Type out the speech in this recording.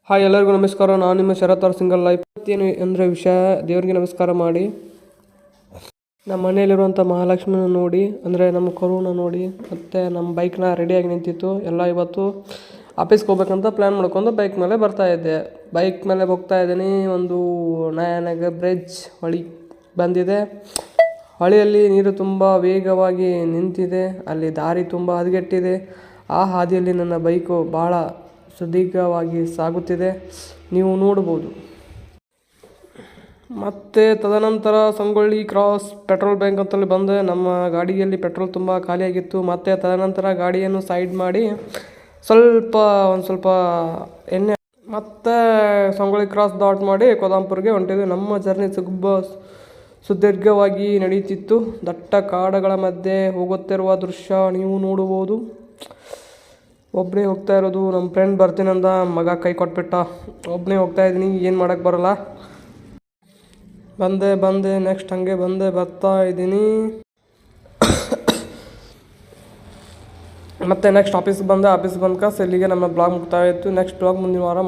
Hi ಎಲ್ಲರಿಗೂ ನಮಸ್ಕಾರ. ನಾನು ನಿಮ್ಮ ಶರತ್ ಆರ್ ಸಿಂಗಲ್ ಲೈಫ್. ಏನು ಅಂದರೆ ವಿಷಯ, ದೇವರಿಗೆ ನಮಸ್ಕಾರ ಮಾಡಿ ನಮ್ಮ ಮನೆಯಲ್ಲಿರುವಂಥ ಮಹಾಲಕ್ಷ್ಮಿನ ನೋಡಿ, ಅಂದರೆ ನಮ್ಮ ಕರುನ ನೋಡಿ, ಮತ್ತು ನಮ್ಮ ಬೈಕ್ನ ರೆಡಿಯಾಗಿ ನಿಂತಿತ್ತು ಎಲ್ಲ. ಇವತ್ತು ಆಫೀಸ್ಗೆ ಹೋಗ್ಬೇಕಂತ ಪ್ಲ್ಯಾನ್ ಮಾಡ್ಕೊಂಡು ಬೈಕ್ ಮೇಲೆ ಬರ್ತಾಯಿದ್ದೆ. ಬೈಕ್ ಮೇಲೆ ಹೋಗ್ತಾ ಇದ್ದೀನಿ. ಒಂದು ನಯನಗ ಬ್ರಿಡ್ಜ್ ಹೊಳಿ ಬಂದಿದೆ. ಹೊಳೆಯಲ್ಲಿ ನೀರು ತುಂಬ ವೇಗವಾಗಿ ನಿಂತಿದೆ. ಅಲ್ಲಿ ದಾರಿ ತುಂಬ ಹದಗೆಟ್ಟಿದೆ. ಆ ಹಾದಿಯಲ್ಲಿ ನನ್ನ ಬೈಕು ಭಾಳ ಸುದೀರ್ಘವಾಗಿ ಸಾಗುತ್ತಿದೆ, ನೀವು ನೋಡ್ಬೋದು. ಮತ್ತು ತದನಂತರ ಸಂಗೊಳ್ಳಿ ಕ್ರಾಸ್ ಪೆಟ್ರೋಲ್ ಬ್ಯಾಂಕ್ ಅಂತಲ್ಲಿ ಬಂದೆ. ನಮ್ಮ ಗಾಡಿಯಲ್ಲಿ ಪೆಟ್ರೋಲ್ ತುಂಬ ಖಾಲಿಯಾಗಿತ್ತು. ಮತ್ತು ತದನಂತರ ಗಾಡಿಯನ್ನು ಸೈಡ್ ಮಾಡಿ ಒಂದು ಸ್ವಲ್ಪ ಎಣ್ಣೆ ಮತ್ತು ಸಂಗೊಳ್ಳಿ ಕ್ರಾಸ್ ದಾಟ್ ಮಾಡಿ ಕೊದಂಪುರ್ಗೆ ಹೊಂಟಿದ್ವಿ. ನಮ್ಮ ಜರ್ನಿ ಸುದೀರ್ಘವಾಗಿ ನಡೆಯುತ್ತಿತ್ತು. ದಟ್ಟ ಕಾಡುಗಳ ಮಧ್ಯೆ ಹೋಗುತ್ತಿರುವ ದೃಶ್ಯ ನೀವು ನೋಡ್ಬೋದು. ಒಬ್ಬನೇ ಹೋಗ್ತಾ ಇರೋದು. ನಮ್ಮ ಫ್ರೆಂಡ್ ಬರ್ತೀನಂದ, ಮಗ ಕೈ ಕೊಟ್ಬಿಟ್ಟ. ಒಬ್ಬನೇ ಹೋಗ್ತಾ ಇದ್ದೀನಿ, ಏನು ಮಾಡೋಕ್ಕೆ ಬರೋಲ್ಲ. ಬಂದೆ ನೆಕ್ಸ್ಟ್ ಹಾಗೆ ಬರ್ತಾ ಇದ್ದೀನಿ. ಮತ್ತು ನೆಕ್ಸ್ಟ್ ಆಫೀಸ್ಗೆ ಬಂದೆ. ಆಫೀಸ್ ಬಂದ್ಕಾಸ್ ಇಲ್ಲಿಗೆ ನಮ್ಮ ಬ್ಲಾಗ್ ಮುಗ್ತಾ ಇತ್ತು. ನೆಕ್ಸ್ಟ್ ಬ್ಲಾಗ್ ಮುಂದಿನ ವಾರ